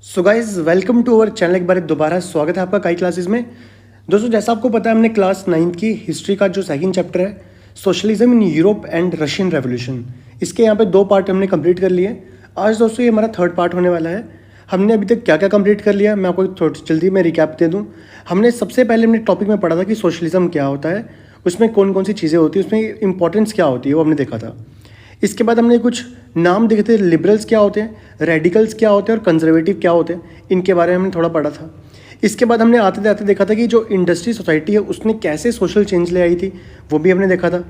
So guys welcome to our channel. एक बार दोबारा स्वागत है आपका काई क्लासेस में। दोस्तों जैसा आपको पता है हमने क्लास 9th की हिस्ट्री का जो सेकंड चैप्टर है socialism in Europe and Russian revolution, इसके यहाँ पे 2 पार्ट हमने कंप्लीट कर लिए। आज दोस्तों ये हमारा 3rd पार्ट होने वाला है। हमने अभी तक क्या क्या कंप्लीट कर लिया मैं आपको थोड़ी जल्दी में रिकैप दे दूँ। हमने सबसे पहले हमने टॉपिक में पढ़ा था कि सोशलिज्म क्या होता है, उसमें कौन कौन सी चीज़ें होती है, उसमें इंपॉर्टेंस क्या होती है वो हमने देखा था। इसके बाद हमने कुछ नाम देखे थे, लिबरल्स क्या होते हैं, रेडिकल्स क्या होते हैं और कंजर्वेटिव क्या होते हैं, इनके बारे में हमने थोड़ा पढ़ा था। इसके बाद हमने आते आते देखा था कि जो इंडस्ट्री सोसाइटी है उसने कैसे सोशल चेंज ले आई थी, वो भी हमने देखा था।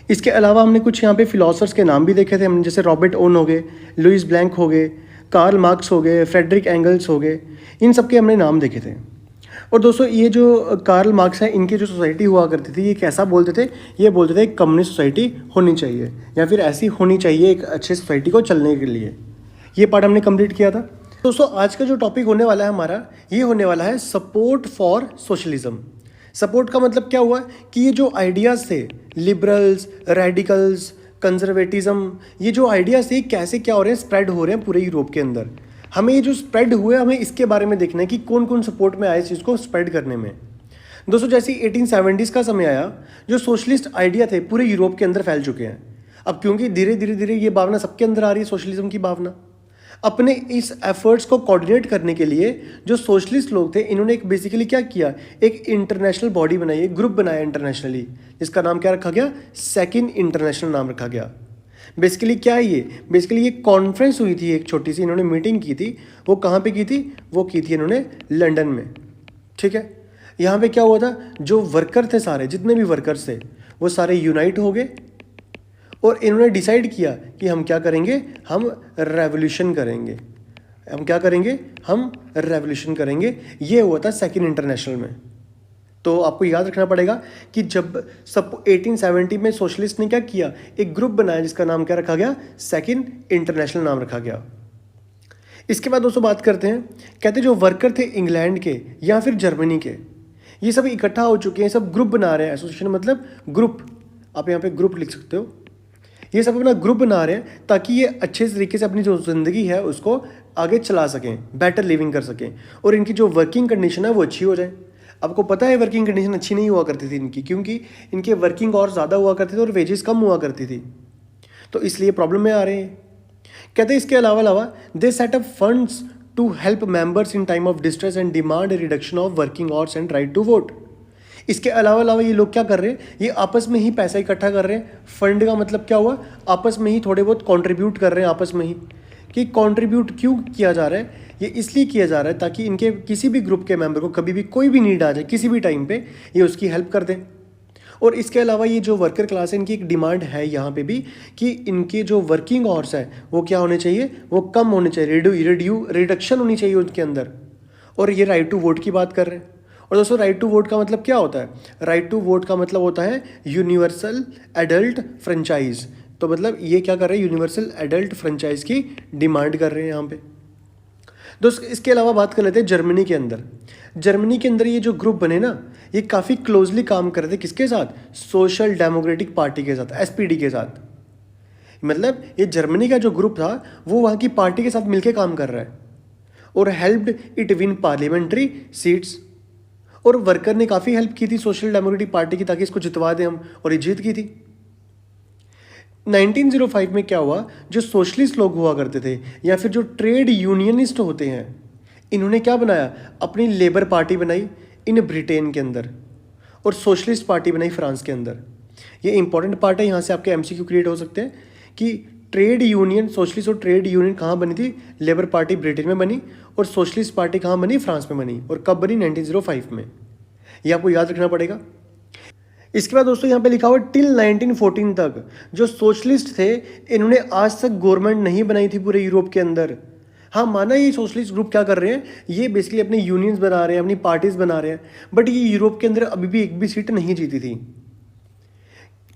इसके अलावा हमने कुछ यहाँ पे फिलोसफर्स के नाम भी देखे थे हमने, जैसे रॉबर्ट ओन हो गए, लुइस ब्लैंक हो गए, कार्ल मार्क्स हो गए, फ्रेडरिक एंगल्स हो गए, इन सब के हमने नाम देखे थे। और दोस्तों ये जो कार्ल मार्क्स है, इनकी जो सोसाइटी हुआ करती थी ये कैसा बोलते थे, ये बोलते थे एक कम्युनिस्ट सोसाइटी होनी चाहिए या फिर ऐसी होनी चाहिए एक अच्छी सोसाइटी को चलने के लिए। ये पार्ट हमने कंप्लीट किया था। दोस्तों आज का जो टॉपिक होने वाला है हमारा, ये होने वाला है सपोर्ट फॉर सोशलिज्म। सपोर्ट का मतलब क्या हुआ कि ये जो आइडियाज़ थे, लिबरल्स, रेडिकल्स, कंजर्वेटिज्म, ये जो आइडियाज़ थे कैसे क्या हो रहे हैं, स्प्रेड हो रहे हैं पूरे यूरोप के अंदर। हमें ये जो स्प्रेड हुए हमें इसके बारे में देखना है कि कौन कौन सपोर्ट में आए इस चीज़ को स्प्रेड करने में। दोस्तों जैसे 1870s का समय आया, जो सोशलिस्ट आइडिया थे पूरे यूरोप के अंदर फैल चुके हैं। अब क्योंकि धीरे धीरे ये भावना सबके अंदर आ रही है, सोशलिज्म की भावना। अपने इस एफर्ट्स को कोऑर्डिनेट करने के लिए जो सोशलिस्ट लोग थे, इन्होंने एक बेसिकली क्या किया, एक इंटरनेशनल बॉडी बनाई, एक ग्रुप बनाया इंटरनेशनली, जिसका नाम क्या रखा गया, सेकंड इंटरनेशनल नाम रखा गया। बेसिकली क्या है ये, बेसिकली ये कॉन्फ्रेंस हुई थी, एक छोटी सी इन्होंने मीटिंग की थी। वो कहाँ पे की थी, वो की थी इन्होंने लंदन में। ठीक है, यहाँ पे क्या हुआ था, जो वर्कर थे सारे, जितने भी वर्कर्स थे वो सारे यूनाइट हो गए और इन्होंने डिसाइड किया कि हम क्या करेंगे, हम रेवोल्यूशन करेंगे। हम क्या करेंगे, हम रेवोल्यूशन करेंगे। ये हुआ था सेकेंड इंटरनेशनल में। तो आपको याद रखना पड़ेगा कि जब सब 1870 में सोशलिस्ट ने क्या किया, एक ग्रुप बनाया जिसका नाम क्या रखा गया, सेकंड इंटरनेशनल नाम रखा गया। इसके बाद दोस्तों बात करते हैं, कहते जो वर्कर थे इंग्लैंड के या फिर जर्मनी के, ये सब इकट्ठा हो चुके हैं, सब ग्रुप बना रहे हैं। एसोसिएशन मतलब ग्रुप, आप यहाँ पे ग्रुप लिख सकते हो। ये सब अपना ग्रुप बना रहे हैं ताकि ये अच्छे तरीके से अपनी जो ज़िंदगी है उसको आगे चला सकें, बेटर लिविंग कर सकें और इनकी जो वर्किंग कंडीशन है वो अच्छी हो जाए। आपको पता है वर्किंग कंडीशन अच्छी नहीं हुआ करती थी इनकी, क्योंकि इनके वर्किंग और ज़्यादा हुआ करते थे और वेजेस कम हुआ करती थी, तो इसलिए प्रॉब्लम में आ रहे हैं। कहते हैं इसके अलावा they set up funds to help members in time of distress and demand reduction of working hours and right to vote. इसके अलावा ये लोग क्या कर रहे हैं, ये आपस में ही पैसा इकट्ठा कर रहे हैं। फंड का मतलब क्या हुआ, आपस में ही थोड़े बहुत कंट्रीब्यूट कर रहे हैं आपस में ही। कि कंट्रीब्यूट क्यों किया जा रहा है, ये इसलिए किया जा रहा है ताकि इनके किसी भी ग्रुप के मेंबर को कभी भी कोई भी नीड आ जाए किसी भी टाइम पे, ये उसकी हेल्प कर दें। और इसके अलावा ये जो वर्कर क्लास है, इनकी एक डिमांड है यहाँ पे भी कि इनके जो वर्किंग आवर्स है वो क्या होने चाहिए, वो कम होने चाहिए, रिडक्शन होनी चाहिए उनके अंदर। और ये राइट टू वोट की बात कर रहे हैं। और दोस्तों राइट टू वोट का मतलब क्या होता है, राइट टू वोट का मतलब होता है यूनिवर्सल एडल्ट फ्रेंचाइज। तो मतलब ये क्या कर रहे हैं, यूनिवर्सल एडल्ट फ्रेंचाइज की डिमांड कर रहे हैं यहाँ पे। दोस्तों इसके अलावा बात कर लेते हैं जर्मनी के अंदर। जर्मनी के अंदर ये जो ग्रुप बने ना, ये काफ़ी क्लोजली काम कर रहे थे किसके साथ, सोशल डेमोक्रेटिक पार्टी के साथ, एसपीडी के साथ। मतलब ये जर्मनी का जो ग्रुप था वो वहाँ की पार्टी के साथ मिलकर काम कर रहा है और helped it win parliamentary seats. और वर्कर ने काफ़ी हेल्प की थी सोशल डेमोक्रेटिक पार्टी की ताकि इसको जितवा दें हम, और ये जीत की थी। 1905 में क्या हुआ, जो सोशलिस्ट लोग हुआ करते थे या फिर जो ट्रेड यूनियनिस्ट होते हैं, इन्होंने क्या बनाया, अपनी लेबर पार्टी बनाई इन ब्रिटेन के अंदर और सोशलिस्ट पार्टी बनाई फ्रांस के अंदर। ये इंपॉर्टेंट पार्ट है, यहाँ से आपके एमसीक्यू क्रिएट हो सकते हैं कि ट्रेड यूनियन, सोशलिस्ट और ट्रेड यूनियन कहाँ बनी थी, लेबर पार्टी ब्रिटेन में बनी और सोशलिस्ट पार्टी कहाँ बनी, फ्रांस में बनी। और कब बनी, 1905 में। ये आपको याद रखना पड़ेगा। इसके बाद दोस्तों यहाँ पे लिखा हुआ टिल 1914 तक जो सोशलिस्ट थे, इन्होंने आज तक गवर्नमेंट नहीं बनाई थी पूरे यूरोप के अंदर। हाँ माना ये सोशलिस्ट ग्रुप क्या कर रहे हैं, ये बेसिकली अपने यूनियंस बना रहे हैं, अपनी पार्टीज बना रहे हैं, बट ये यूरोप के अंदर अभी भी एक भी सीट नहीं जीती थी।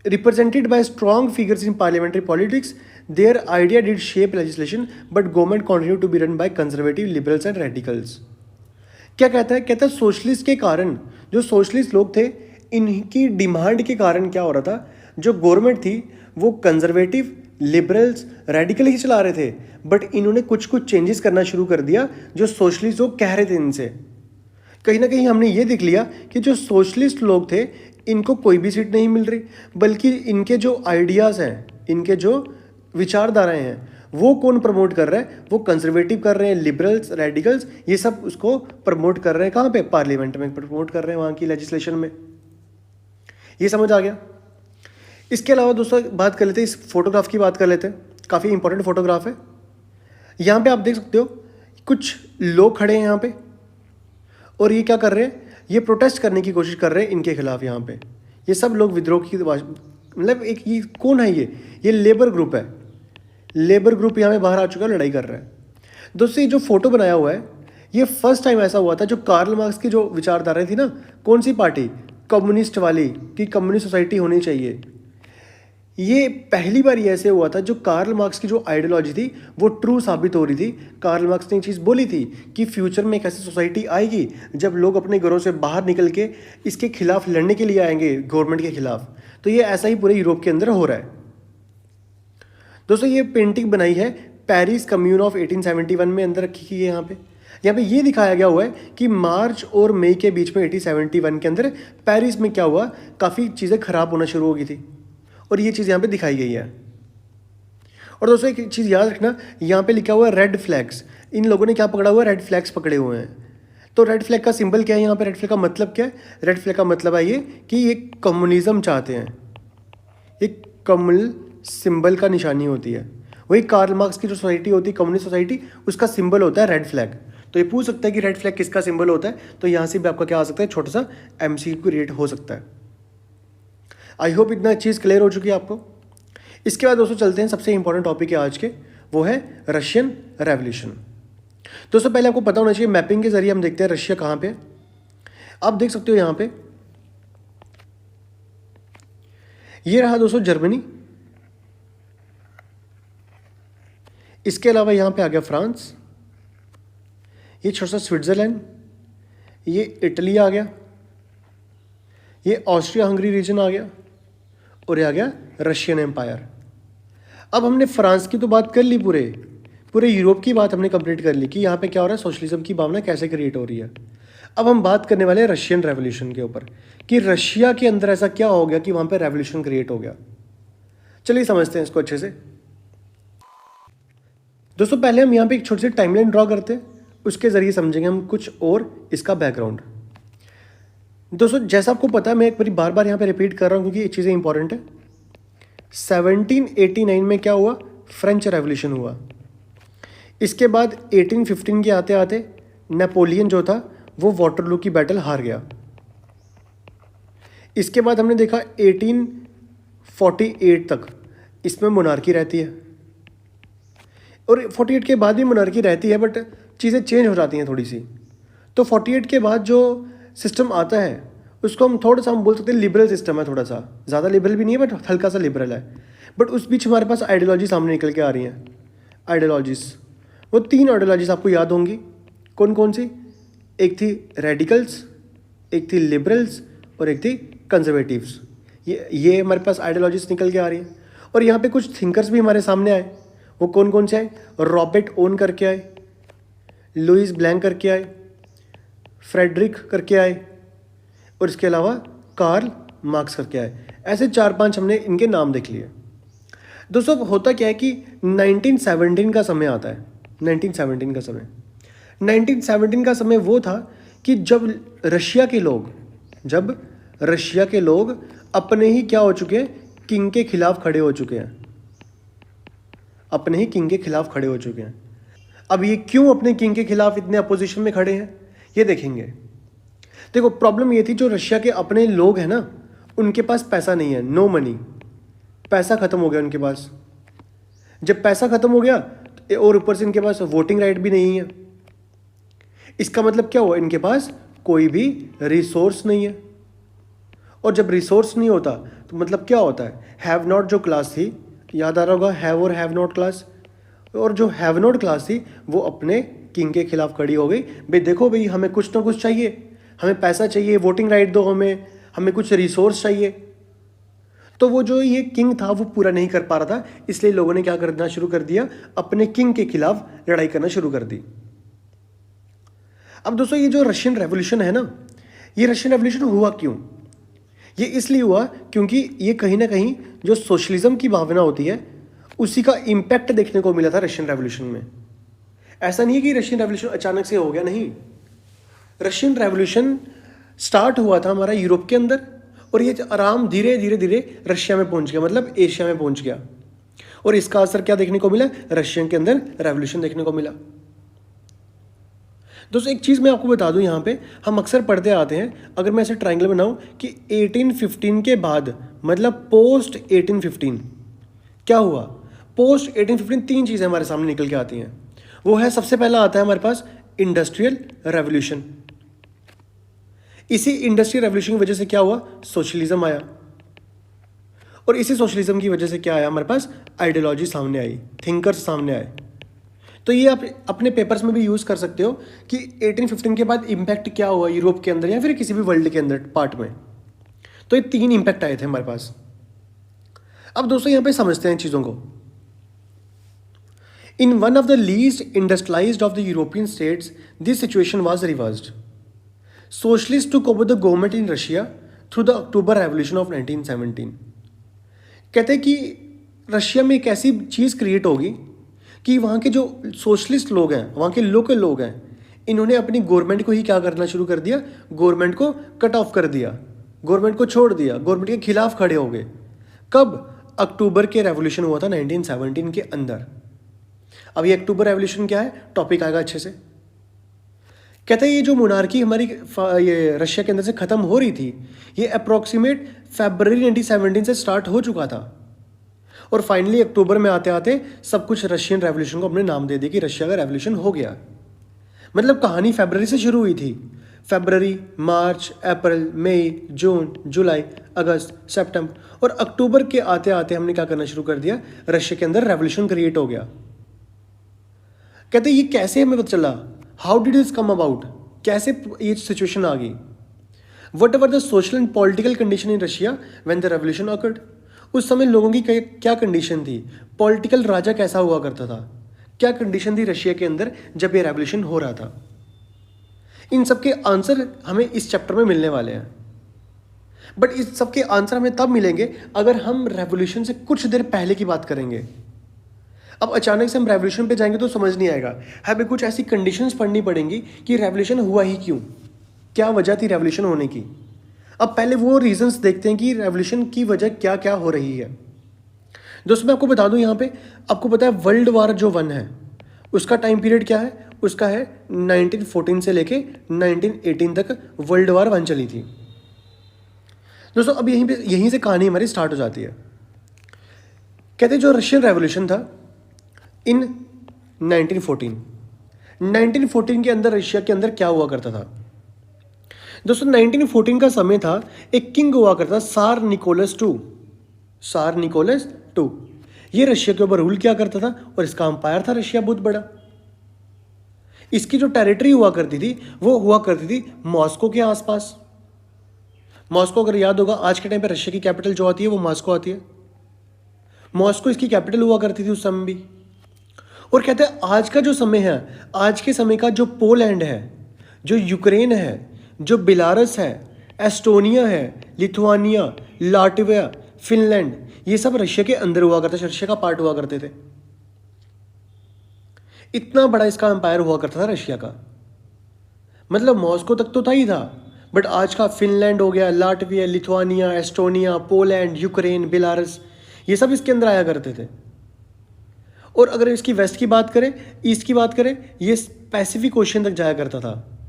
Represented by strong figures in parliamentary politics, their idea did shape legislation but government continue to be run by conservative, liberals and radicals. क्या कहता है, कहता है सोशलिस्ट के कारण, जो सोशलिस्ट लोग थे इनकी डिमांड के कारण क्या हो रहा था, जो गवर्नमेंट थी वो कंजर्वेटिव, लिबरल्स रेडिकल ही चला रहे थे, बट इन्होंने कुछ कुछ चेंजेस करना शुरू कर दिया जो सोशलिस्ट लोग कह रहे थे इनसे। कहीं ना कहीं हमने ये देख लिया कि जो सोशलिस्ट लोग थे इनको कोई भी सीट नहीं मिल रही, बल्कि इनके जो आइडियाज़ हैं, इनके जो विचारधाराएं हैं, वो कौन प्रमोट कर रहा है? वो कंजर्वेटिव कर रहे हैं, लिबरल्स, रेडिकल्स, ये सब उसको प्रमोट कर रहे हैं। कहाँ पे? पार्लियामेंट में प्रमोट कर रहे हैं, वहाँ की लेजिस्लेशन में। ये समझ आ गया। इसके अलावा दोस्तों बात कर लेते हैं, इस फोटोग्राफ की बात कर लेते हैं। काफ़ी इंपॉर्टेंट फोटोग्राफ है। यहाँ पे आप देख सकते हो कुछ लोग खड़े हैं यहाँ पे, और ये क्या कर रहे हैं? ये प्रोटेस्ट करने की कोशिश कर रहे हैं इनके खिलाफ। यहाँ पे ये सब लोग विद्रोह की मतलब एक ये कौन है? ये लेबर ग्रुप है। लेबर ग्रुप यहाँ पे बाहर आ चुका है, लड़ाई कर रहा है। दोस्तों ये जो फोटो बनाया हुआ है, ये फर्स्ट टाइम ऐसा हुआ था, जो कार्ल मार्क्स की जो विचारधारा थी ना, कौन सी पार्टी? कम्युनिस्ट वाली, कि कम्युनिस्ट सोसाइटी होनी चाहिए। ये पहली बार ये ऐसे हुआ था जो कार्ल मार्क्स की जो आइडियोलॉजी थी वो ट्रू साबित हो रही थी। कार्ल मार्क्स ने ये चीज़ बोली थी कि फ्यूचर में एक ऐसी सोसाइटी आएगी जब लोग अपने घरों से बाहर निकल के इसके खिलाफ लड़ने के लिए आएंगे, गवर्नमेंट के खिलाफ। तो ये ऐसा ही पूरे यूरोप के अंदर हो रहा है। दोस्तों ये पेंटिंग बनाई है पेरिस कम्यून ऑफ 1871 में, अंदर रखी गई है। यहाँ पे ये दिखाया गया हुआ है कि मार्च और मई के बीच में 1871 के अंदर पेरिस में क्या हुआ, काफ़ी चीज़ें खराब होना शुरू हो गई थी, और ये चीज़ यहाँ पे दिखाई गई है। और दोस्तों एक चीज़ याद रखना, यहाँ पे लिखा हुआ है रेड फ्लैग्स। इन लोगों ने क्या पकड़ा हुआ है? रेड फ्लैग्स पकड़े हुए हैं। तो रेड फ्लैग का सिंबल क्या है? यहाँ पे रेड फ्लैग का मतलब क्या है? रेड फ्लैग का मतलब है ये कि ये कम्युनिज्म चाहते हैं। एक कमल सिंबल का निशानी होती है, वही कार्ल मार्क्स की जो सोसाइटी होती है, कम्युनिस्ट सोसाइटी, उसका सिंबल होता है रेड फ्लैग। तो ये पूछ सकता है कि रेड फ्लैग किसका सिंबल होता है, तो यहाँ से भी आपका क्या आ सकता है? छोटा सा MCQ क्रिएट हो सकता है। आई होप इतना चीज़ क्लियर हो चुकी है आपको। इसके बाद दोस्तों चलते हैं सबसे इंपॉर्टेंट टॉपिक है आज के, वो है रशियन रेवोल्यूशन। दोस्तों पहले आपको पता होना चाहिए, मैपिंग के जरिए हम देखते हैं रशिया कहाँ पे। आप देख सकते हो यहाँ पे ये रहा दोस्तों जर्मनी। इसके अलावा यहाँ पे आ गया फ्रांस, ये छोटा सा स्विट्जरलैंड, ये इटली आ गया, ये ऑस्ट्रिया हंगरी रीजन आ गया, और ये आ गया रशियन एम्पायर। अब हमने फ्रांस की तो बात कर ली, पूरे यूरोप की बात हमने कंप्लीट कर ली कि यहाँ पे क्या हो रहा है, सोशलिज्म की भावना कैसे क्रिएट हो रही है। अब हम बात करने वाले हैं रशियन रेवोल्यूशन के ऊपर, कि रशिया के अंदर ऐसा क्या हो गया कि वहाँ पे रेवोल्यूशन क्रिएट हो गया। चलिए समझते हैं इसको अच्छे से। दोस्तों पहले हम यहाँ पे एक छोटी सी टाइमलाइन ड्रॉ करते हैं, उसके ज़रिए समझेंगे हम कुछ और इसका बैकग्राउंड। दोस्तों जैसा आपको पता है, मैं एक बार बार यहाँ पे रिपीट कर रहा हूँ क्योंकि ये चीज़ें इंपॉर्टेंट है। 1789 में क्या हुआ? फ्रेंच रेवोल्यूशन हुआ। इसके बाद 1815 के आते आते नेपोलियन जो था वो वाटरलू की बैटल हार गया। इसके बाद हमने देखा 1848 तक इसमें मोनार्की रहती है, और 48 के बाद भी मोनार्की रहती है, बट चीज़ें चेंज हो जाती हैं थोड़ी सी। तो 48 के बाद जो सिस्टम आता है उसको हम थोड़ा सा हम बोल सकते हैं लिबरल सिस्टम है, थोड़ा सा ज़्यादा लिबरल भी नहीं है बट हल्का सा लिबरल है। बट उस बीच हमारे पास आइडियोलॉजी सामने निकल के आ रही हैं। आइडियोलॉजीज़, वो 3 आइडियोलॉजीज़ आपको याद होंगी, कौन कौन सी? एक थी रेडिकल्स, एक थी लिबरल्स, और एक थी कंजर्वेटिव्स। ये हमारे पास आइडियोलॉजीज निकल के आ रही हैं। और यहाँ पे कुछ थिंकर्स भी हमारे सामने आए, वो कौन कौन से आए? रॉबर्ट ओन करके आए, लुइस ब्लैंक करके आए, फ्रेडरिक करके आए, और इसके अलावा कार्ल मार्क्स करके आए। ऐसे 4-5 हमने इनके नाम देख लिए। दोस्तों होता क्या है कि 1917 का समय आता है। 1917 का समय वो था कि जब रशिया के लोग अपने ही क्या हो चुके हैं? किंग के खिलाफ खड़े हो चुके हैं। अब ये क्यों अपने किंग के खिलाफ इतने अपोजिशन में खड़े हैं, ये देखेंगे। देखो प्रॉब्लम ये थी, जो रशिया के अपने लोग हैं ना, उनके पास पैसा नहीं है, नो मनी, पैसा खत्म हो गया उनके पास। जब पैसा खत्म हो गया और ऊपर से इनके पास वोटिंग राइट भी नहीं है, इसका मतलब क्या हुआ? इनके पास कोई भी रिसोर्स नहीं है। और जब रिसोर्स नहीं होता तो मतलब क्या होता है? हैव नॉट जो क्लास थी, याद आ रहा होगा, हैव और हैव नॉट क्लास, और जो हैव नॉट क्लास थी वो अपने किंग के खिलाफ खड़ी हो गई। भाई देखो भाई, हमें कुछ ना कुछ चाहिए, हमें पैसा चाहिए, वोटिंग राइट दो, हमें कुछ रिसोर्स चाहिए। तो वो जो ये किंग था वो पूरा नहीं कर पा रहा था, इसलिए लोगों ने क्या करना शुरू कर दिया, अपने किंग के खिलाफ लड़ाई करना शुरू कर दी। अब दोस्तों ये जो रशियन रेवोल्यूशन है ना, ये रशियन रेवोल्यूशन हुआ क्यों? ये इसलिए हुआ क्योंकि ये कहीं ना कहीं जो सोशलिज्म की भावना होती है उसी का इम्पैक्ट देखने को मिला था रशियन रेवोल्यूशन में। ऐसा नहीं है कि रशियन रेवोल्यूशन अचानक से हो गया, नहीं। रशियन रेवोल्यूशन स्टार्ट हुआ था हमारा यूरोप के अंदर, और ये आराम धीरे धीरे धीरे रशिया में पहुंच गया, मतलब एशिया में पहुंच गया। और इसका असर क्या देखने को मिला? रशियन के अंदर रेवोल्यूशन देखने को मिला। दोस्तों एक चीज़ मैं आपको बता दूं, यहाँ पे हम अक्सर पढ़ते आते हैं, अगर मैं ऐसे ट्रायंगल बनाऊं कि 1815 के बाद, मतलब पोस्ट 1815 क्या हुआ? पोस्ट 1815 तीन चीज़ें हमारे सामने निकल के आती हैं। वो है, सबसे पहला आता है हमारे पास इंडस्ट्रियल रेवोल्यूशन। इसी इंडस्ट्रियल रेवोल्यूशन की वजह से क्या हुआ? सोशलिज्म आया। और इसी सोशलिज्म की वजह से क्या आया? हमारे पास आइडियोलॉजी सामने आई, थिंकर्स सामने आए। तो ये आप अपने पेपर्स में भी यूज़ कर सकते हो कि 1815 के बाद इम्पैक्ट क्या हुआ यूरोप के अंदर या फिर किसी भी वर्ल्ड के अंदर पार्ट में। तो ये तीन इम्पैक्ट आए थे हमारे पास। अब दोस्तों यहाँ पे समझते हैं चीज़ों को। In one of the least industrialised of the European states this situation was reversed. Socialist took over the government in Russia through the October revolution of 1917। कहते हैं कि रशिया में एक ऐसी चीज़ क्रिएट होगी कि वहाँ के जो सोशलिस्ट लोग हैं, वहाँ के लोकल लोग हैं, इन्होंने अपनी गवर्नमेंट को ही क्या करना शुरू कर दिया? गवर्नमेंट को कट ऑफ कर दिया, गवर्नमेंट को छोड़ दिया, गवर्नमेंट के खिलाफ खड़े हो गए। कब? अक्टूबर के रेवोल्यूशन हुआ था 1917 के अंदर। अब ये अक्टूबर रेवोल्यूशन क्या है, टॉपिक आएगा अच्छे से। कहते हैं ये जो मोनार्की हमारी ये रशिया के अंदर से ख़त्म हो रही थी, ये अप्रॉक्सीमेट फरवरी 1917 से स्टार्ट हो चुका था, और फाइनली अक्टूबर में आते आते सब कुछ रशियन रेवोल्यूशन को अपने नाम दे दिया कि रशिया का रेवोल्यूशन हो गया। मतलब कहानी फरवरी से शुरू हुई थी। फरवरी, मार्च, अप्रैल, मई, जून, जुलाई, अगस्त, सितंबर, और अक्टूबर के आते आते हमने क्या करना शुरू कर दिया? रशिया के अंदर रेवोल्यूशन क्रिएट हो गया। कहते ये कैसे हमें पता चला? How did this come about? कैसे ये सिचुएशन आ गई? What ever the social and political condition in Russia when the revolution awkward. उस समय लोगों की क्या कंडीशन थी? पॉलिटिकल राजा कैसा हुआ करता था? क्या कंडीशन थी रशिया के अंदर जब ये रेवोल्यूशन हो रहा था? इन सब के आंसर हमें इस चैप्टर में मिलने वाले हैं। बट इस सब के आंसर हमें तब मिलेंगे अगर हम रेवोल्यूशन से कुछ देर पहले की बात करेंगे। अब अचानक से हम रेवोल्यूशन पे जाएंगे तो समझ नहीं आएगा, हमें कुछ ऐसी कंडीशंस पढ़नी पड़ेंगी कि रेवोल्यूशन हुआ ही क्यों, क्या वजह थी रेवोल्यूशन होने की। अब पहले वो रीजंस देखते हैं कि रेवोल्यूशन की वजह क्या क्या हो रही है। दोस्तों मैं आपको बता दूं, यहाँ पे आपको पता है वर्ल्ड वार जो 1 है उसका टाइम पीरियड क्या है? उसका है 1914 से लेके 1918 तक वर्ल्ड वार 1 चली थी। दोस्तों अब यहीं से कहानी हमारी स्टार्ट हो जाती है। कहते हैं जो रशियन रेवोल्यूशन था इन 1914 के अंदर रशिया के अंदर क्या हुआ करता था? दोस्तों 1914 का समय था, एक किंग हुआ करता सार निकोलस टू। ये रशिया के ऊपर रूल किया करता था और इसका अंपायर था रशिया बहुत बड़ा। इसकी जो टेरिटरी हुआ करती थी वो हुआ करती थी मॉस्को के आसपास। मॉस्को अगर याद होगा, आज के टाइम पे रशिया की कैपिटल जो आती है वो मॉस्को आती है। मॉस्को इसकी कैपिटल हुआ करती थी उस समय भी। और कहते हैं आज का जो समय है, आज के समय का जो पोलैंड है, जो यूक्रेन है, जो बेलारस है, एस्टोनिया है, लिथुआनिया, लाटविया, फिनलैंड, ये सब रशिया के अंदर हुआ करते थे, रशिया का पार्ट हुआ करते थे। इतना बड़ा इसका एम्पायर हुआ करता था रशिया का। मतलब मॉस्को तक तो था ही था, बट आज का फिनलैंड हो गया, Latvia, Lithuania, Estonia, Poland, Ukraine, Belarus, ये सब इसके अंदर आया करते थे। और अगर इसकी वेस्ट की बात करें, ईस्ट की बात करें, ये पैसिफिक ओशियन तक जाया करता था,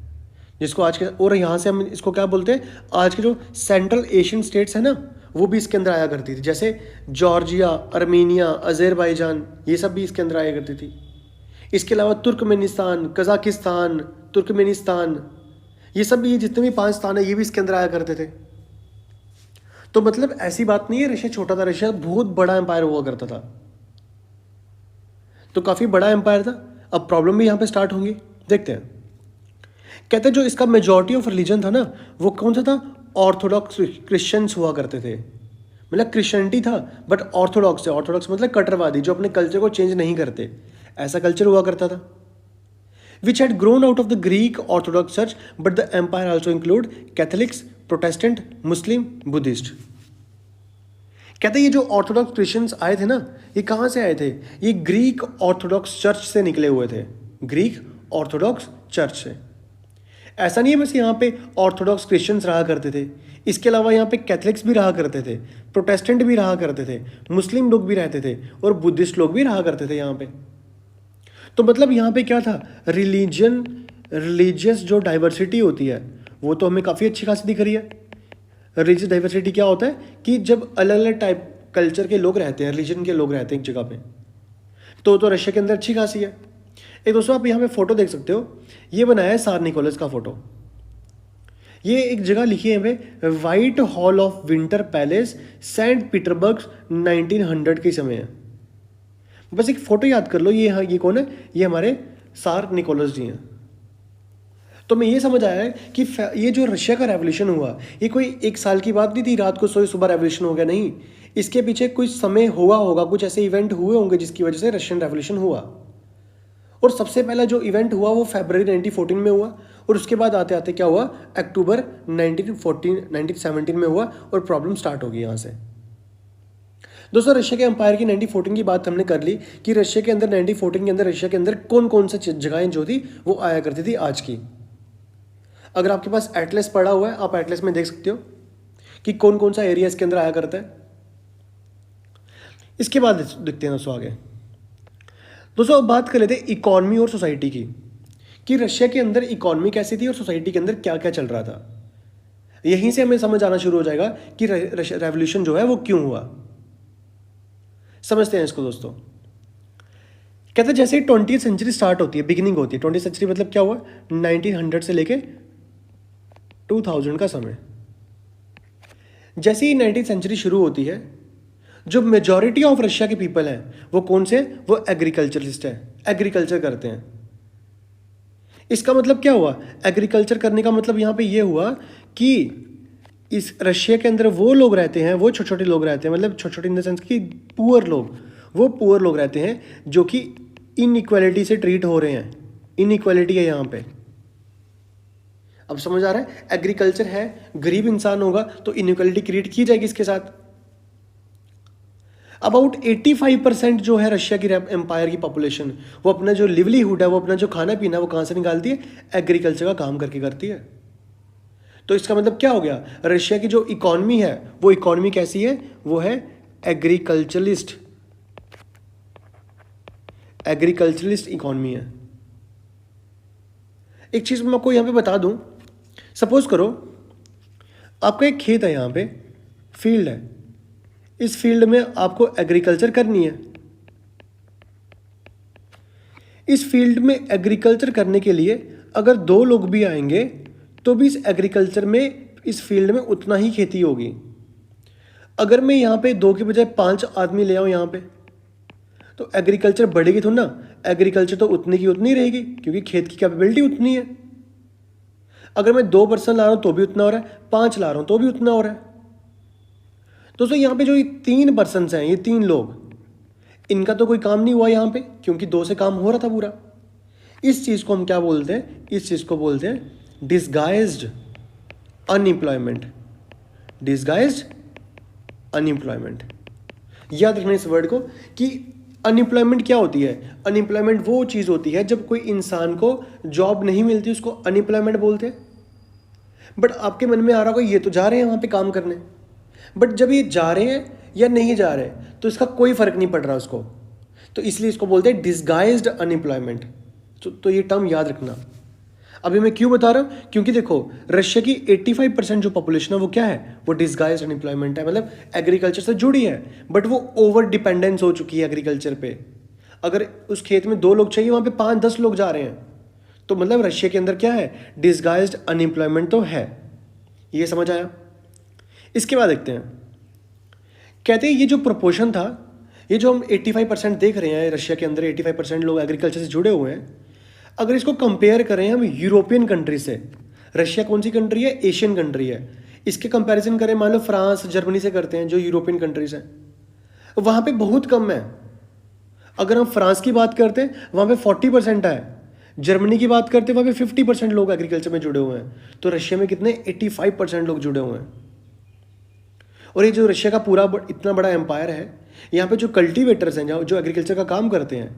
जिसको आज के, और यहाँ से हम इसको क्या बोलते हैं, आज के जो सेंट्रल एशियन स्टेट्स है ना, वो भी इसके अंदर आया करती थी। जैसे जॉर्जिया, अर्मीनिया, अज़रबैजान, ये सब भी इसके अंदर आया करती थी। इसके अलावा तुर्कमेनिस्तान, कजाकिस्तान, तुर्कमेनिस्तान, ये सब भी, ये जितने भी 5 स्थान है ये भी इसके अंदर आया करते थे। तो मतलब ऐसी बात नहीं है रशिया छोटा था, रशिया बहुत बड़ा एम्पायर हुआ करता था। तो काफ़ी बड़ा एम्पायर था। अब प्रॉब्लम भी यहाँ पे स्टार्ट होंगी, देखते हैं। कहते हैं जो इसका मेजॉरिटी ऑफ रिलीजन था ना, वो कौन सा था? ऑर्थोडॉक्स क्रिश्चियंस हुआ करते थे। मतलब क्रिश्चियनिटी था बट ऑर्थोडॉक्स है, ऑर्थोडॉक्स मतलब कट्टरवादी, जो अपने कल्चर को चेंज नहीं करते, ऐसा कल्चर हुआ करता था। Which had grown out of the Greek Orthodox Church but the empire also include Catholics, Protestant, Muslim, Buddhist. कहते ये जो ऑर्थोडॉक्स क्रिश्चियंस आए थे ना, ये कहाँ से आए थे? ये ग्रीक ऑर्थोडॉक्स चर्च से निकले हुए थे, ग्रीक ऑर्थोडॉक्स चर्च से। ऐसा नहीं है बस यहाँ पे ऑर्थोडॉक्स क्रिश्चियंस रहा करते थे, इसके अलावा यहाँ पे कैथलिक्स भी रहा करते थे, प्रोटेस्टेंट भी रहा करते थे, मुस्लिम लोग भी रहते थे और बुद्धिस्ट लोग भी रहा करते थे यहाँ पे। तो मतलब यहाँ पे क्या था, रिलीजियस जो डाइवर्सिटी होती है वो तो हमें काफ़ी अच्छी खासी दिख रही है। रिलीजियस डाइवर्सिटी क्या होता है कि जब अलग अलग टाइप कल्चर के लोग रहते हैं, रिलीजन के लोग रहते हैं एक जगह पे, तो रशिया के अंदर अच्छी खासी है। एक दोस्तों आप यहाँ पे फोटो देख सकते हो, ये बनाया है सार निकोलस का फोटो। ये एक जगह लिखी है पे White Hall of Winter Palace, Saint Petersburg, 1900 के समय है। बस एक फोटो याद कर लो, ये कौन है? ये हमारे सार निकोलस जी हैं। तो मैं ये समझ आया है कि ये जो रशिया का रेवोल्यूशन हुआ, ये कोई एक साल की बात नहीं थी, रात को सोए सुबह रेवोल्यूशन हो गया, नहीं। इसके पीछे कुछ समय हुआ होगा, कुछ ऐसे इवेंट हुए होंगे जिसकी वजह से रशियन रेवोल्यूशन हुआ। और सबसे पहला जो इवेंट हुआ वो फरवरी 1914 में हुआ, और उसके बाद आते आते क्या हुआ, अक्टूबर 1917 में हुआ और प्रॉब्लम स्टार्ट होगी यहाँ से। दोस्तों रशिया के एम्पायर की 1914 की बात हमने कर ली कि रशिया के अंदर 1914 के अंदर रशिया के अंदर कौन कौन सी जगहें जो थी वो आया करती थी आज की। अगर आपके पास एटलस पड़ा हुआ है, आप एटलस में देख सकते हो कि कौन कौन सा एरिया इसके अंदर आया करता है। इसके बाद देखते हैं दोस्तों आगे। दोस्तों अब बात कर लेते हैं इकॉनमी और सोसाइटी की, कि रशिया के अंदर इकॉनमी कैसी थी और सोसाइटी के अंदर क्या क्या चल रहा था। यहीं से हमें समझ आना शुरू हो जाएगा कि रेवोल्यूशन जो है वो क्यों हुआ। समझते हैं इसको दोस्तों। कहते हैं जैसे 20th सेंचुरी स्टार्ट होती है, बिगिनिंग होती है, 20th सेंचुरी मतलब क्या हुआ, 1900 से लेके 2000 का समय। जैसे ही 19th सेंचुरी शुरू होती है, जो मेजॉरिटी ऑफ रशिया के पीपल हैं वो कौन से, वो एग्रीकल्चरिस्ट है, एग्रीकल्चर करते हैं। इसका मतलब क्या हुआ, एग्रीकल्चर करने का मतलब यहाँ पे ये हुआ कि इस रशिया के अंदर वो लोग रहते हैं, वो छोटे छोटे लोग रहते हैं, मतलब छोटे छोटे इन द सेंस कि पुअर लोग, वो पुअर लोग रहते हैं जो कि इनइक्वालिटी से ट्रीट हो रहे हैं। इनइक्वालिटी है यहाँ पे, अब समझ आ रहा है। एग्रीकल्चर है, गरीब इंसान होगा तो इनइक्वालिटी क्रिएट की जाएगी इसके साथ। अबाउट 85% जो है रशिया की एम्पायर की पॉपुलेशन, वो अपना जो लिवलीहुड है, वो अपना जो खाना पीना है वो कहाँ से निकालती है, एग्रीकल्चर का काम करके करती है। तो इसका मतलब क्या हो गया, रशिया की जो इकॉनमी है वो इकॉनमी कैसी है, वो है एग्रीकल्चरलिस्ट, एग्रीकल्चरलिस्ट इकॉनमी है। एक चीज़ मैं आपको यहाँ पे बता दूँ, सपोज करो आपका एक खेत है, यहाँ पे फील्ड है, इस फील्ड में आपको एग्रीकल्चर करनी है। इस फील्ड में एग्रीकल्चर करने के लिए अगर 2 लोग भी आएंगे तो भी इस एग्रीकल्चर में, इस फील्ड में उतना ही खेती होगी। अगर मैं यहाँ पे 2 के बजाय 5 आदमी ले आऊँ यहाँ पे, तो एग्रीकल्चर बढ़ेगी थोड़ी ना, एग्रीकल्चर तो उतनी की उतनी रहेगी क्योंकि खेत की कैपेबिलिटी उतनी है। अगर मैं 2 पर्सन ला रहा हूँ तो भी उतना हो रहा है, 5 ला रहा हूँ तो भी उतना हो रहा है। दोस्तों यहाँ पे जो ये 3 पर्सन हैं, ये 3 लोग, इनका तो कोई काम नहीं हुआ यहाँ पे क्योंकि 2 से काम हो रहा था पूरा। इस चीज़ को हम क्या बोलते हैं, इस चीज़ को बोलते हैं डिसगाइज्ड अनएम्प्लॉयमेंट। डिसगाइज्ड अनएम्प्लॉयमेंट, याद रखना इस वर्ड को कि अनएम्प्लॉयमेंट क्या होती है। अनएम्प्लॉयमेंट वो चीज़ होती है जब कोई इंसान को जॉब नहीं मिलती, उसको अनएम्प्लॉयमेंट बोलते हैं। बट आपके मन में आ रहा होगा ये तो जा रहे हैं वहाँ पे काम करने, बट जब ये जा रहे हैं या नहीं जा रहे तो इसका कोई फर्क नहीं पड़ रहा उसको, तो इसलिए इसको बोलते हैं डिसगाइज्ड अनएम्प्लॉयमेंट। तो ये टर्म याद रखना। अभी मैं क्यों बता रहा हूँ, क्योंकि देखो रशिया की 85% जो पॉपुलेशन है वो क्या है, वो डिसगाइज्ड अनएम्प्लॉयमेंट है, मतलब एग्रीकल्चर से जुड़ी है बट वो ओवर डिपेंडेंस हो चुकी है एग्रीकल्चर पे। अगर उस खेत में 2 लोग चाहिए, वहाँ पे 5-10 लोग जा रहे हैं, तो मतलब रशिया के अंदर क्या है, डिसगाइज्ड अनएम्प्लॉयमेंट तो है। ये समझ आया। इसके बाद देखते हैं, कहते हैं ये जो प्रोपोर्शन था, ये जो हम 85% देख रहे हैं रशिया के अंदर, 85% लोग एग्रीकल्चर से जुड़े हुए हैं। अगर इसको कंपेयर करें हम यूरोपियन कंट्री से, रशिया कौन सी कंट्री है, एशियन कंट्री है, इसके कंपैरिजन करें, मान लो फ्रांस जर्मनी से करते हैं, जो यूरोपियन कंट्रीज हैं, वहाँ पे बहुत कम है। अगर हम फ्रांस की बात करते हैं वहाँ पे 40% है, जर्मनी की बात करते हैं वहाँ पे 50% लोग एग्रीकल्चर में जुड़े हुए हैं। तो रशिया में कितने 85% लोग जुड़े हुए हैं। और ये जो रशिया का पूरा इतना बड़ा एम्पायर है, यहाँ पे जो कल्टीवेटर्स हैं, जो एग्रीकल्चर का काम करते हैं,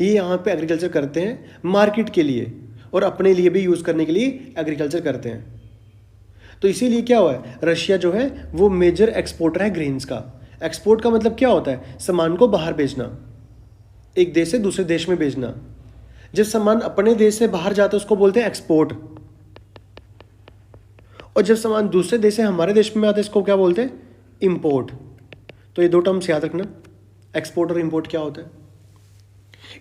ये यहाँ पे एग्रीकल्चर करते हैं मार्केट के लिए और अपने लिए भी यूज़ करने के लिए एग्रीकल्चर करते हैं। तो इसीलिए क्या हुआ है, रशिया जो है वो मेजर एक्सपोर्टर है ग्रेन्स का। एक्सपोर्ट का मतलब क्या होता है, सामान को बाहर भेजना, एक देश से दूसरे देश में भेजना। जब सामान अपने देश से बाहर जाता है उसको बोलते हैं एक्सपोर्ट, और जब सामान दूसरे देश से हमारे देश में आता है इसको क्या बोलते हैं, इंपोर्ट। तो ये दो टर्म्स याद रखना, एक्सपोर्ट और इंपोर्ट क्या होता है।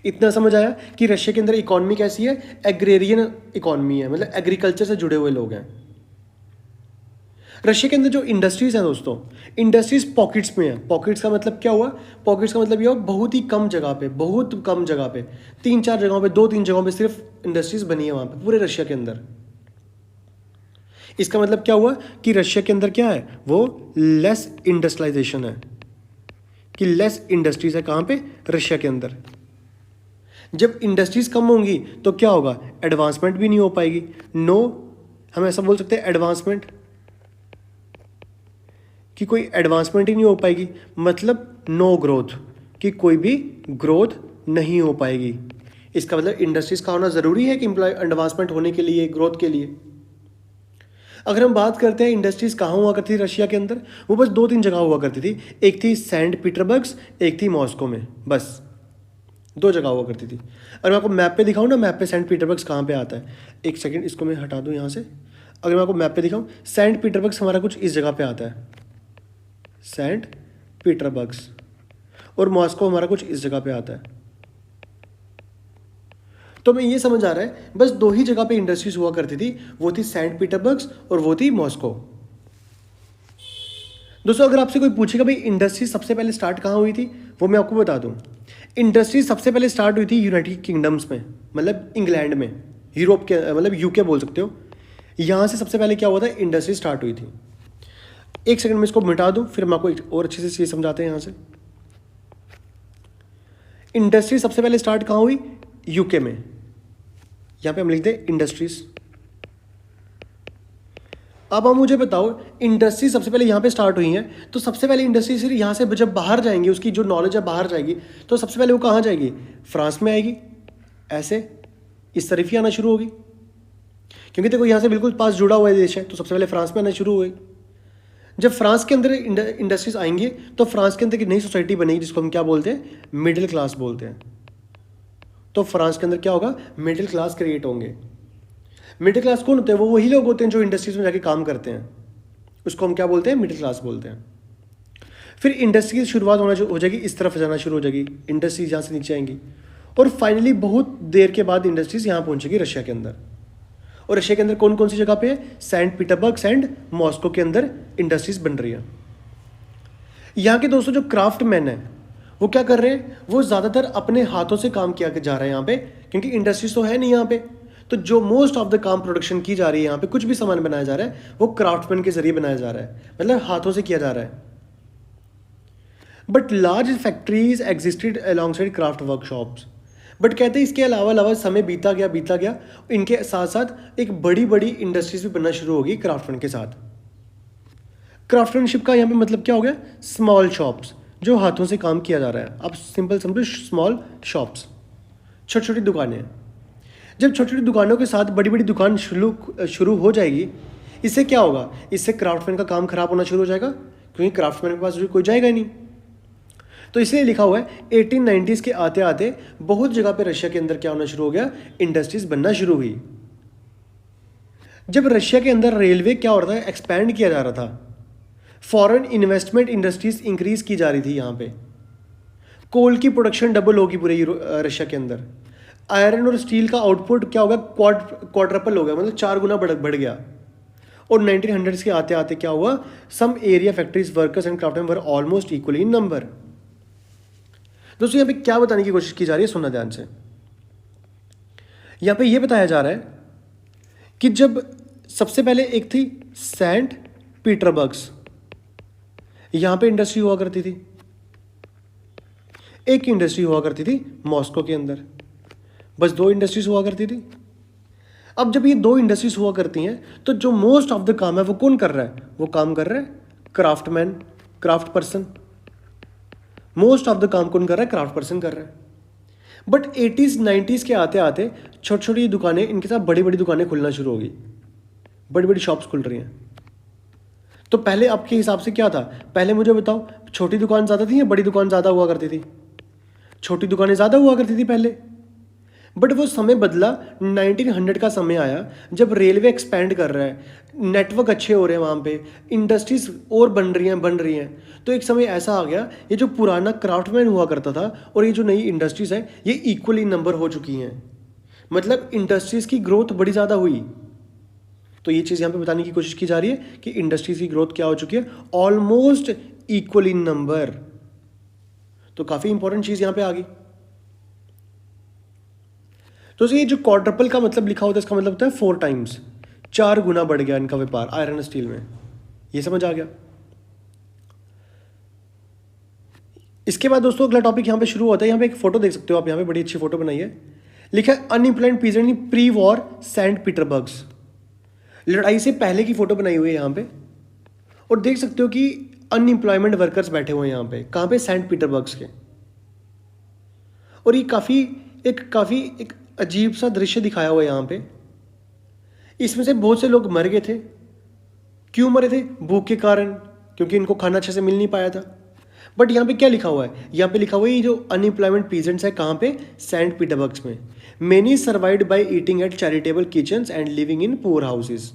इतना समझ आया कि रशिया के अंदर इकोनॉमी कैसी है, एग्रेरियन इकोनॉमी है, मतलब एग्रीकल्चर से जुड़े हुए लोग हैं। रशिया के अंदर जो इंडस्ट्रीज हैं दोस्तों, इंडस्ट्रीज पॉकेट्स में है। पॉकेट्स का मतलब क्या हुआ, पॉकेट्स का मतलब ये हुआ बहुत ही कम जगह पे, बहुत कम जगह पे, 3-4 जगहों पे, 2-3 जगहों पे सिर्फ इंडस्ट्रीज बनी है वहाँ पे पूरे रशिया के अंदर। इसका मतलब क्या हुआ कि रशिया के अंदर क्या है, वो लेस इंडस्ट्रियलाइजेशन है, कि लेस इंडस्ट्रीज है कहाँ पे, रशिया के अंदर। जब इंडस्ट्रीज कम होंगी तो क्या होगा, एडवांसमेंट भी नहीं हो पाएगी। हम ऐसा बोल सकते हैं एडवांसमेंट, कि कोई एडवांसमेंट ही नहीं हो पाएगी, मतलब नो ग्रोथ, कि कोई भी ग्रोथ नहीं हो पाएगी। इसका मतलब इंडस्ट्रीज का होना ज़रूरी है कि एडवांसमेंट होने के लिए, ग्रोथ के लिए। अगर हम बात करते हैं इंडस्ट्रीज कहाँ हुआ करती थी रशिया के अंदर, वो बस 2-3 जगह हुआ करती थी। एक थी सेंट पीटर्सबर्ग, एक थी मॉस्को में, बस 2 जगह हुआ करती थी। अगर मैं आपको मैप पे दिखाऊँ ना, मैप पे सेंट पीटर्सबर्ग कहाँ पे आता है, एक सेकेंड इसको मैं हटा दूँ यहाँ से। अगर मैं आपको मैप पे दिखाऊँ, सेंट पीटर्सबर्ग हमारा कुछ इस जगह पे आता है, सेंट पीटर्सबर्ग, और मॉस्को हमारा कुछ इस जगह पे आता है। तो मैं ये समझ आ रहा है बस 2 ही जगह पे इंडस्ट्रीज हुआ करती थी, वो थी सेंट पीटर्सबर्ग और वो थी मॉस्को। दोस्तों अगर आपसे कोई पूछेगा भाई इंडस्ट्री सबसे पहले स्टार्ट कहाँ हुई थी, वो मैं आपको बता दूं, इंडस्ट्री सबसे पहले स्टार्ट हुई थी यूनाइटेड किंगडम्स में, मतलब इंग्लैंड में, यूरोप के, मतलब यूके बोल सकते हो। यहाँ से सबसे पहले क्या हुआ था, इंडस्ट्री स्टार्ट हुई थी। एक सेकंड में इसको मिटा दूं, फिर मैं आपको और अच्छे से चीज़ समझाते हैं। यहाँ से इंडस्ट्री सबसे पहले स्टार्ट कहाँ हुई, यूके में। यहाँ पे हम लिख दें इंडस्ट्रीज। अब आप मुझे बताओ, इंडस्ट्री सबसे पहले यहाँ पे स्टार्ट हुई हैं, तो सबसे पहले इंडस्ट्री सिर्फ यहाँ से जब बाहर जाएंगी, उसकी जो नॉलेज है बाहर जाएगी, तो सबसे पहले वो कहाँ जाएगी, फ्रांस में आएगी, ऐसे इस तरफ ही आना शुरू होगी, क्योंकि देखो यहाँ से बिल्कुल पास जुड़ा हुआ देश है, तो सबसे पहले फ्रांस में आना शुरू हुई। जब फ्रांस के अंदर इंडस्ट्रीज आएंगी तो फ्रांस के अंदर एक नई सोसाइटी बनेगी जिसको हम क्या बोलते हैं, मिडिल क्लास बोलते हैं। तो फ्रांस के अंदर क्या होगा, मिडिल क्लास क्रिएट होंगे। मिडिल क्लास कौन होते हैं, वो वही लोग होते हैं जो इंडस्ट्रीज में जाके काम करते हैं, उसको हम क्या बोलते हैं, मिडिल क्लास बोलते हैं। फिर इंडस्ट्री की शुरुआत हो जाएगी, इस तरफ जाना शुरू हो जाएगी, इंडस्ट्रीज यहाँ से नीचे आएंगी, और फाइनली बहुत देर के बाद इंडस्ट्रीज यहाँ पहुँचेगी रशिया के अंदर। और रशिया के अंदर कौन कौन सी जगह पे है, सेंट पीटर्सबर्ग एंड मॉस्को के अंदर इंडस्ट्रीज बन रही है। यहाँ के दोस्तों जो क्राफ्टमैन है वो क्या कर रहे हैं, वो ज़्यादातर अपने हाथों से काम किया जा रहा है यहाँ पे, क्योंकि इंडस्ट्रीज तो है नहीं यहाँ पे। तो जो मोस्ट ऑफ द काम प्रोडक्शन की जा रही है यहाँ पे, कुछ भी सामान बनाया जा रहा है वो क्राफ्टमैन के जरिए बनाया जा रहा है, मतलब हाथों से किया जा रहा है। But large factories existed alongside craft workshops. But कहते हैं इसके अलावा समय बीता गया, इनके साथ साथ एक बड़ी बड़ी इंडस्ट्रीज भी बनना शुरू होगी क्राफ्टमैन के साथ। क्राफ्टमैनशिप का यहाँ पे मतलब क्या हो गया, स्मॉल शॉप्स, जो हाथों से काम किया जा रहा है। आप सिंपल स्मॉल शॉप्स, छोटी छोटी दुकानें। जब छोटी छोटी दुकानों के साथ बड़ी बड़ी दुकान शुरू हो जाएगी, इससे क्या होगा, इससे क्राफ्टमैन का काम खराब होना शुरू हो जाएगा, क्योंकि क्राफ्टमैन के पास कोई जाएगा ही नहीं। तो इसलिए लिखा हुआ है 1890s के आते आते बहुत जगह पे रशिया के अंदर क्या होना शुरू हो गया, इंडस्ट्रीज बनना शुरू हुई। जब रशिया के अंदर रेलवे क्या हो रहा था, एक्सपैंड किया जा रहा था, फॉरेन इन्वेस्टमेंट इंडस्ट्रीज इंक्रीज की जा रही थी। यहाँ पे कोल की प्रोडक्शन डबल होगी पूरे रशिया के अंदर। आयरन और स्टील का आउटपुट क्या होगा, क्वाड्रपल हो गया, मतलब 4 गुना बढ़ गया। और 1900s के आते आते क्या हुआ, some area factories workers and craftsman were almost equally in number. दोस्तों यहाँ पे क्या बताने की कोशिश की जा रही है, सुनना ध्यान से। यहाँ पे ये बताया जा रहा है कि जब सबसे पहले एक थी सेंट पीटरबर्ग्स, यहाँ पे इंडस्ट्री हुआ करती थी। एक इंडस्ट्री हुआ करती थी मॉस्को के अंदर, बस 2 इंडस्ट्रीज हुआ करती थी। अब जब ये 2 इंडस्ट्रीज हुआ करती हैं तो जो मोस्ट ऑफ द काम है वो कौन कर रहा है? वो काम कर रहा है craftsman, craft person. Most of the काम कौन कर रहा है? क्राफ्ट पर्सन कर रहा है। बट 80s 90s के आते आते छोटी छोटी दुकानें, इनके साथ बड़ी बड़ी दुकानें खुलना शुरू हो गई, बड़ी बड़ी शॉप्स खुल रही हैं। तो पहले आपके हिसाब से क्या था? पहले मुझे बताओ, छोटी दुकान ज़्यादा थी या बड़ी दुकान ज़्यादा हुआ करती थी? छोटी दुकानें ज़्यादा हुआ करती थी पहले। बट वो समय बदला, 1900 का समय आया जब रेलवे एक्सपैंड कर रहा है, नेटवर्क अच्छे हो रहे हैं वहाँ पे, इंडस्ट्रीज और बन रही हैं। तो एक समय ऐसा आ गया, ये जो पुराना क्राफ्टमैन हुआ करता था और ये जो नई इंडस्ट्रीज है ये इक्वली नंबर हो चुकी हैं। मतलब इंडस्ट्रीज़ की ग्रोथ बड़ी ज़्यादा हुई। तो ये चीज़ यहाँ पे बताने की कोशिश की जा रही है कि इंडस्ट्रीज की ग्रोथ क्या हो चुकी है, ऑलमोस्ट इक्वल इन नंबर। तो काफ़ी इंपॉर्टेंट चीज़ यहाँ पे आ गई। तो ये जो क्वाड्रपल का मतलब लिखा होता है, इसका मतलब होता है 4 टाइम्स, 4 गुना बढ़ गया इनका व्यापार आयरन स्टील में। ये समझ आ गया। इसके बाद दोस्तों अगला टॉपिक यहाँ पे शुरू होता है। यहाँ पे एक फोटो देख सकते हो आप, यहाँ पे बड़ी अच्छी फोटो बनाई है, लिखा है unemployed peasant in pre war Saint Petersburg's. लड़ाई से पहले की फोटो बनाई हुई है यहाँ पे, और देख सकते हो कि अनएम्प्लॉयमेंट वर्कर्स बैठे हुए हैं यहाँ पे। कहाँ पे? सेंट पीटरबर्ग्स के। और ये काफ़ी एक अजीब सा दृश्य दिखाया हुआ है यहाँ पे। इसमें से बहुत से लोग मर गए थे। क्यों मरे थे? भूख के कारण, क्योंकि इनको खाना अच्छे से मिल नहीं पाया था। बट यहाँ पे क्या लिखा हुआ है? यहाँ पे लिखा हुआ है ये जो अनएम्प्लॉयमेंट पीजेंट्स है, कहाँ पे? सेंट पीटरबर्ग्स में। Many survived by eating at charitable kitchens and living in poor houses.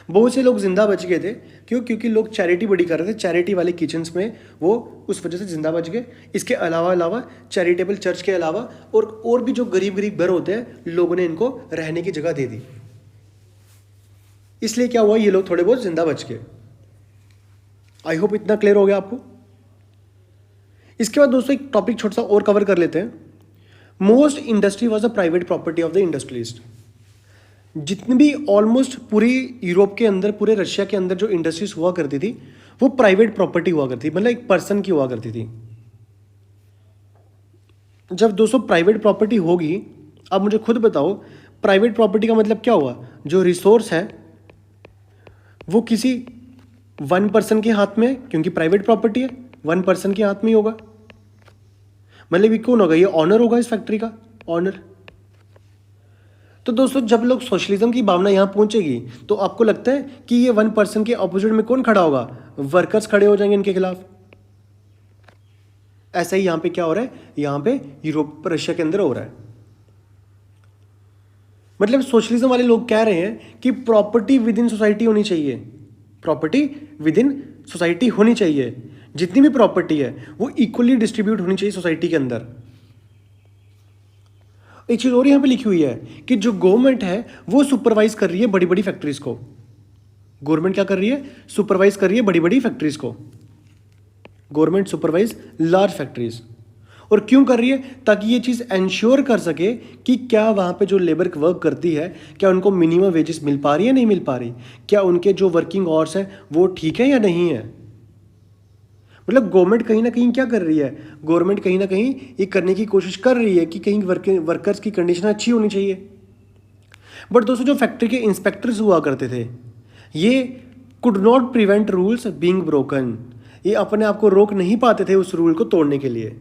बहुत से लोग जिंदा बच गए थे। क्यों? क्योंकि लोग चैरिटी बड़ी कर रहे थे, चैरिटी वाले किचन्स में वो उस वजह से जिंदा बच गए। इसके अलावा चैरिटेबल चर्च के अलावा और भी जो गरीब घर होते हैं, लोगों ने इनको रहने की जगह दे दी। इसलिए क्या हुआ, ये लोग थोड़े बहुत जिंदा बच गए। आई होप इतना क्लियर हो गया आपको। इसके बाद दोस्तों एक टॉपिक छोटा सा और कवर कर लेते हैं। Most industry was a private property of the industrialist. जितनी भी ऑलमोस्ट पूरी यूरोप के अंदर, पूरे रशिया के अंदर जो इंडस्ट्रीज हुआ करती थी वो प्राइवेट प्रॉपर्टी हुआ करती थी, मतलब एक पर्सन की हुआ करती थी। जब दोस्तों प्राइवेट प्रॉपर्टी होगी, अब मुझे खुद बताओ प्राइवेट प्रॉपर्टी का मतलब क्या हुआ? जो रिसोर्स है वो किसी 1 पर्सन के हाथ में है, क्योंकि प्राइवेट प्रॉपर्टी है, 1 पर्सन के हाथ में ही होगा। मतलब ये कौन होगा? ये ऑनर होगा इस फैक्ट्री का, ऑनर। तो दोस्तों जब लोग सोशलिज्म की भावना यहाँ पहुंचेगी तो आपको लगता है कि ये 1 पर्सन के ऑपोजिट में कौन खड़ा होगा? वर्कर्स खड़े हो जाएंगे इनके खिलाफ। ऐसा ही यहाँ पे क्या हो रहा है? यहाँ पे यूरोप, रशिया के अंदर हो रहा है। मतलब सोशलिज्म वाले लोग कह रहे हैं कि प्रॉपर्टी विद इन सोसाइटी होनी चाहिए, प्रॉपर्टी विद इन सोसाइटी होनी चाहिए। जितनी भी प्रॉपर्टी है वो इक्वली डिस्ट्रीब्यूट होनी चाहिए सोसाइटी के अंदर। एक चीज और यहां पे लिखी हुई है कि जो गवर्नमेंट है वो सुपरवाइज कर रही है बड़ी बड़ी फैक्ट्रीज को। गवर्नमेंट क्या कर रही है? सुपरवाइज कर रही है बड़ी बड़ी फैक्ट्रीज को। Government supervise large factories. और क्यों कर रही है? ताकि ये चीज़ इंश्योर कर सके कि क्या वहाँ पे जो लेबर वर्क करती है, क्या उनको मिनिमम वेजेस मिल पा रही है, नहीं मिल पा रही, क्या उनके जो वर्किंग आवर्स हैं वो ठीक है या नहीं है। मतलब गवर्नमेंट कहीं ना कहीं क्या कर रही है? गवर्नमेंट कहीं ना कहीं ये करने की कोशिश कर रही है कि कहीं वर्कर्स की कंडीशन अच्छी होनी चाहिए। बट दोस्तों जो फैक्ट्री के इंस्पेक्टर्स हुआ करते थे, ये could not prevent rules being broken. ये अपने आप को रोक नहीं पाते थे उस रूल को तोड़ने के लिए।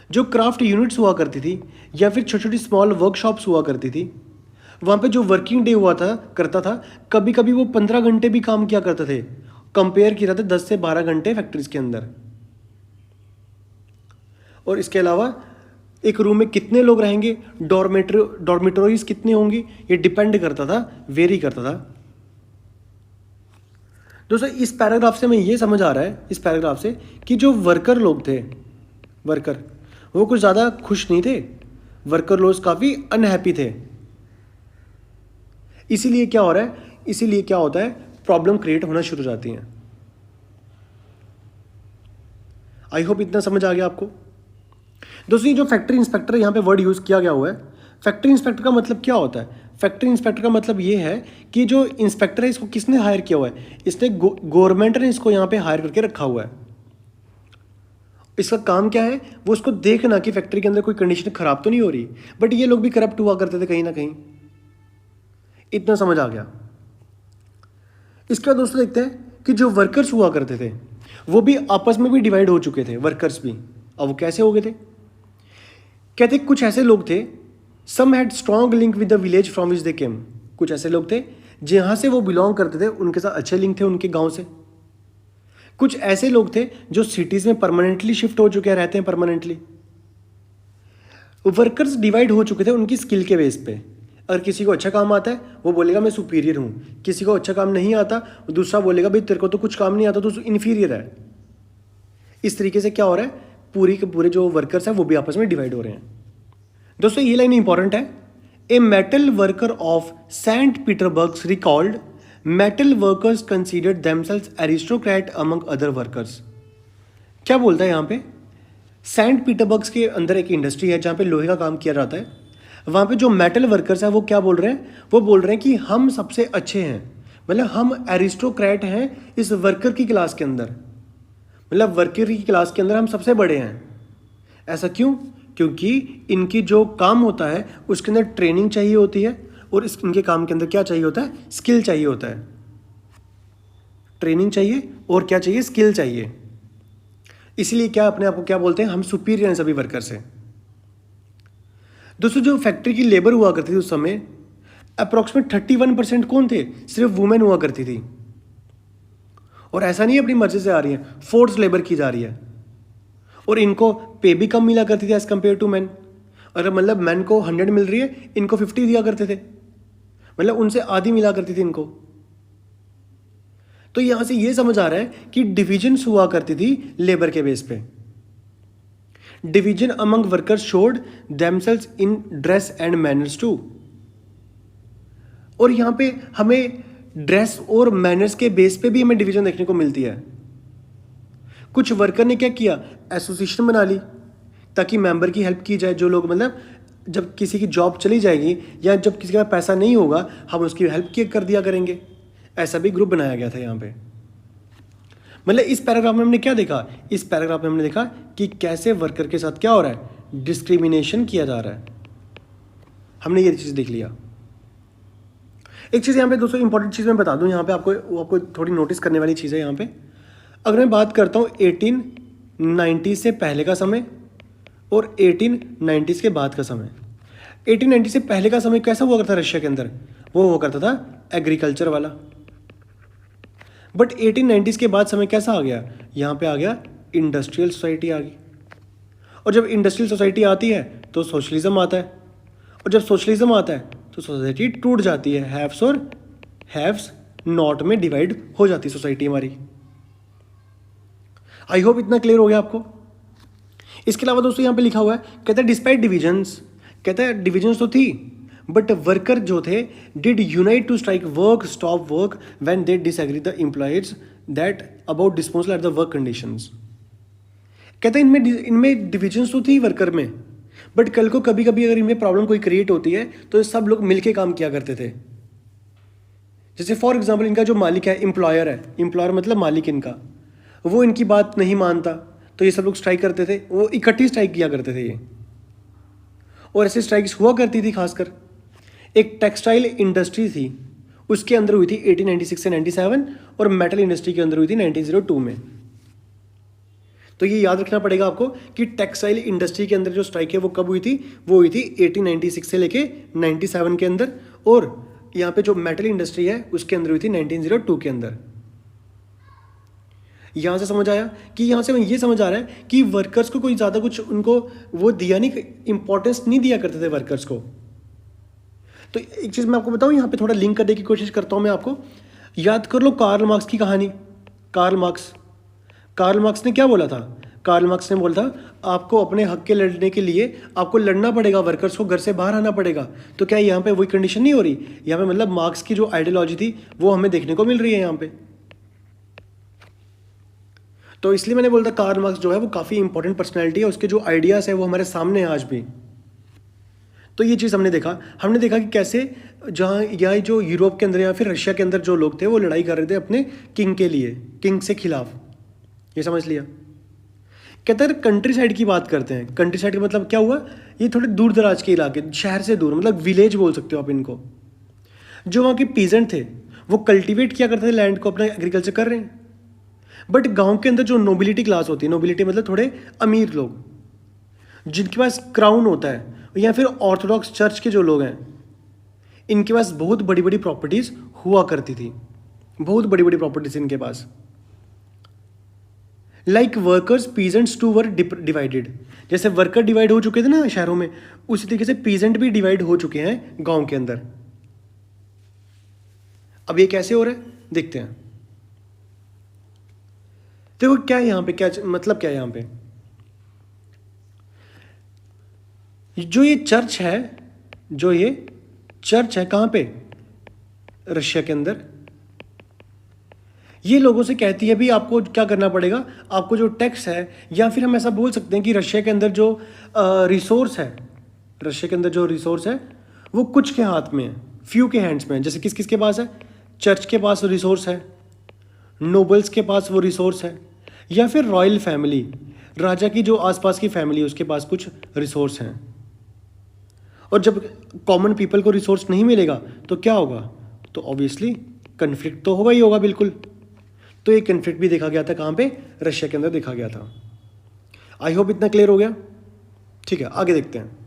जो क्राफ्ट यूनिट्स हुआ करती थी या फिर छोटी छोटी स्मॉल वर्कशॉप्स हुआ करती थी, वहाँ पे जो वर्किंग डे हुआ था करता था, कभी कभी वो 15 घंटे भी काम किया करते थे। कंपेयर किया था 10 से 12 घंटे फैक्ट्रीज के अंदर। और इसके अलावा एक रूम में कितने लोग रहेंगे, डॉर्मेटरीज कितनी होंगी, ये डिपेंड करता था, वेरी करता था। दोस्तों इस पैराग्राफ से हमें ये समझ आ रहा है, इस पैराग्राफ से, कि जो वर्कर लोग थे, वर्कर वो कुछ ज़्यादा खुश नहीं थे। वर्कर लोग काफ़ी अनहैप्पी थे। इसीलिए क्या हो रहा है, इसीलिए क्या होता है, प्रॉब्लम क्रिएट होना शुरू हो जाती हैं। आई होप इतना समझ आ गया आपको। दोस्तों ये जो फैक्ट्री इंस्पेक्टर यहाँ पे वर्ड यूज़ किया गया हुआ है, फैक्ट्री इंस्पेक्टर का मतलब क्या होता है? फैक्ट्री इंस्पेक्टर का मतलब ये है कि जो इंस्पेक्टर है इसको किसने हायर किया हुआ है, इसने गवर्नमेंट ने इसको यहाँ पे हायर करके रखा हुआ है। इसका काम क्या है, वो उसको देखना कि फैक्ट्री के अंदर कोई कंडीशन खराब तो नहीं हो रही। बट ये लोग भी करप्ट हुआ करते थे कहीं ना कहीं, इतना समझ आ गया। इसके बाद दोस्तों देखते हैं कि जो वर्कर्स हुआ करते थे वो भी आपस में भी डिवाइड हो चुके थे, वर्कर्स भी। अब वो कैसे हो गए थे, कहते कुछ ऐसे लोग थे, some had strong link with the village from which they came. कुछ ऐसे लोग थे जहाँ से वो बिलोंग करते थे, उनके साथ अच्छे लिंक थे उनके गांव से। कुछ ऐसे लोग थे जो सिटीज़ में परमानेंटली शिफ्ट हो चुके हैं, रहते हैं परमानेंटली। वर्कर्स डिवाइड हो चुके थे उनकी स्किल के बेस पे। अगर किसी को अच्छा काम आता है वो बोलेगा मैं सुपीरियर हूँ, किसी को अच्छा काम नहीं आता दूसरा बोलेगा भाई तेरे को तो कुछ काम नहीं आता, तो इन्फीरियर है। इस तरीके से क्या हो रहा है, पूरी के पूरे जो वर्कर्स हैं वो भी आपस में डिवाइड हो रहे हैं। दोस्तों ये लाइन इंपॉर्टेंट है। A metal worker of Saint Petersburg recalled metal workers considered themselves aristocrat among other workers. क्या बोलता है यहाँ पे, सेंट पीटरबर्ग के अंदर एक इंडस्ट्री है जहाँ पे लोहे का काम किया जाता है। वहाँ पे जो मेटल वर्कर्स हैं वो क्या बोल रहे हैं, वो बोल रहे हैं कि हम सबसे अच्छे हैं, मतलब हम एरिस्टोक्रेट हैं इस वर्कर की क्लास के अंदर, मतलब वर्कर की क्लास के अंदर हम सबसे बड़े हैं। ऐसा क्यों, क्योंकि इनकी जो काम होता है उसके अंदर ट्रेनिंग चाहिए होती है, और इनके काम के अंदर क्या चाहिए होता है, स्किल चाहिए होता है। ट्रेनिंग चाहिए और क्या चाहिए, स्किल चाहिए। इसलिए क्या अपने आप को क्या बोलते हैं, हम सुपीरियर हैं सभी वर्कर से। दोस्तों जो फैक्ट्री की लेबर हुआ करती थी उस समय अप्रॉक्सीमेट 31% कौन थे, सिर्फ वुमेन हुआ करती थी। और ऐसा नहीं अपनी मर्जी से आ रही है, फोर्स लेबर की जा रही है। और इनको पे भी कम मिला करती थी एज कम्पेयर टू मैन। अगर मतलब मैन को 100 मिल रही है, इनको 50 दिया करते थे, मतलब उनसे आधी मिला करती थी इनको। तो यहां से ये समझ आ रहा है कि डिविजन्स हुआ करती थी लेबर के बेस पे। Division among workers showed themselves in dress and manners too. और यहां पे हमें ड्रेस और मैनर्स के बेस पे भी हमें डिवीजन देखने को मिलती है। कुछ वर्कर ने क्या किया, एसोसिएशन बना ली ताकि मेंबर की हेल्प की जाए। जो लोग मतलब जब किसी की जॉब चली जाएगी या जब किसी का पैसा नहीं होगा हम उसकी हेल्प कर दिया करेंगे, ऐसा भी ग्रुप बनाया गया था यहाँ पे। मतलब इस पैराग्राफ में हमने क्या देखा, इस पैराग्राफ में हमने देखा कि कैसे वर्कर के साथ क्या हो रहा है, डिस्क्रिमिनेशन किया जा रहा है। हमने ये चीज़ देख लिया। एक चीज़ यहाँ पे दोस्तों इंपॉर्टेंट चीज़ मैं बता दूँ, यहाँ पे आपको थोड़ी नोटिस करने वाली चीज़ है यहाँ पे। अगर मैं बात करता हूँ 1890 से पहले का समय और 1890 के बाद का समय। 1890 से पहले का समय कैसा हुआ करता था रशिया के अंदर, वो हुआ करता था एग्रीकल्चर वाला। बट 1890 के बाद समय कैसा आ गया, यहाँ पे आ गया इंडस्ट्रियल सोसाइटी आ गई। और जब इंडस्ट्रियल सोसाइटी आती है तो सोशलिज्म आता है, और जब सोशलिज्म आता है तो सोसाइटी टूट जाती है, हैव्स और हैव्स नॉट में डिवाइड हो जाती है सोसाइटी हमारी। आई होप इतना क्लियर हो गया आपको। इसके अलावा दोस्तों यहाँ पे लिखा हुआ है, कहता है डिस्पाइट डिविजन्स, कहता है डिविजन्स तो थी बट वर्कर जो थे did unite to strike work stop work when they disagree the employers that about disposal at the work conditions. कहते हैं इनमें डिविजन्स तो थी वर्कर में, बट कल को कभी कभी अगर इनमें प्रॉब्लम कोई क्रिएट होती है तो सब लोग मिलके काम किया करते थे। जैसे फॉर एग्जाम्पल इनका जो मालिक है, एम्प्लॉयर है, एम्प्लॉयर मतलब मालिक इनका, वो इनकी बात नहीं मानता तो ये सब लोग स्ट्राइक करते थे, वो इकट्ठी स्ट्राइक किया करते थे ये। और ऐसे स्ट्राइक्स हुआ करती थी। खासकर एक टेक्सटाइल इंडस्ट्री थी, उसके अंदर हुई थी 1896 से 97, और मेटल इंडस्ट्री के अंदर हुई थी 1902 में। तो ये याद रखना पड़ेगा आपको कि टेक्सटाइल इंडस्ट्री के अंदर जो स्ट्राइक है वो कब हुई थी, वो हुई थी 1896 से लेके 97 के अंदर, और यहाँ पे जो मेटल इंडस्ट्री है उसके अंदर हुई थी 1902 के अंदर। यहाँ से समझ आया कि यहाँ से ये समझ आ रहा है कि वर्कर्स को कोई ज़्यादा कुछ उनको वो दिया नहीं, इंपॉर्टेंस नहीं दिया करते थे वर्कर्स को। तो एक चीज़ मैं आपको बताऊँ, यहाँ पे थोड़ा लिंक करने की कोशिश करता हूँ मैं आपको। याद कर लो कार्ल मार्क्स की कहानी। कार्ल मार्क्स ने क्या बोला था, कार्ल मार्क्स ने बोला था आपको अपने हक के लड़ने के लिए आपको लड़ना पड़ेगा, वर्कर्स को घर से बाहर आना पड़ेगा। तो क्या यहाँ पे वही कंडीशन नहीं हो रही, यहाँ पे मतलब मार्क्स की जो आइडियोलॉजी थी वो हमें देखने को मिल रही है यहाँ पे। तो इसलिए मैंने बोला था कार्ल मार्क्स जो है वो काफ़ी इंपॉर्टेंट पर्सनैलिटी है, उसके जो आइडियाज़ है वो हमारे सामने हैं आज भी। तो ये चीज़ हमने देखा कि कैसे जहाँ या जो यूरोप के अंदर या फिर रशिया के अंदर जो लोग थे वो लड़ाई कर रहे थे अपने किंग के लिए, किंग से खिलाफ। ये समझ लिया। कहते हैं कंट्री साइड की बात करते हैं। कंट्री साइड का मतलब क्या हुआ, ये थोड़े दूर दराज के इलाके, शहर से दूर, मतलब विलेज बोल सकते हो आप इनको। जो वहाँ के पीजेंट थे वो कल्टीवेट किया करते थे लैंड को, अपना एग्रीकल्चर कर रहे हैं। बट गांव के अंदर जो नोबिलिटी क्लास होती है, नोबिलिटी मतलब थोड़े अमीर लोग जिनके पास क्राउन होता है या फिर ऑर्थोडॉक्स चर्च के जो लोग हैं, इनके पास बहुत बड़ी बड़ी प्रॉपर्टीज हुआ करती थी, बहुत बड़ी बड़ी प्रॉपर्टीज इनके पास। Like workers peasants to were divided, जैसे वर्कर डिवाइड हो चुके थे ना शहरों में, उसी तरीके से पीजेंट भी डिवाइड हो चुके हैं गांव के अंदर। अब ये कैसे हो रहा है देखते हैं। देखो क्या है यहाँ पे, क्या मतलब क्या है यहाँ पे, जो ये चर्च है कहाँ पे, रशिया के अंदर। ये लोगों से कहती है भी आपको क्या करना पड़ेगा, आपको जो टैक्स है, या फिर हम ऐसा बोल सकते हैं कि रशिया के अंदर जो रिसोर्स है वो कुछ के हाथ में है, फ्यू के हैंड्स में है। जैसे किस किस के पास है, चर्च के पास रिसोर्स है, नोबल्स के पास वो रिसोर्स है, या फिर रॉयल फैमिली, राजा की जो आसपास की फैमिली उसके पास कुछ रिसोर्स हैं। और जब कॉमन पीपल को रिसोर्स नहीं मिलेगा तो क्या होगा, तो ऑब्वियसली कन्फ्लिक्ट तो होगा ही होगा, बिल्कुल। तो ये कन्फ्लिक्ट भी देखा गया था कहाँ पे, रशिया के अंदर देखा गया था। आई होप इतना क्लियर हो गया। ठीक है, आगे देखते हैं।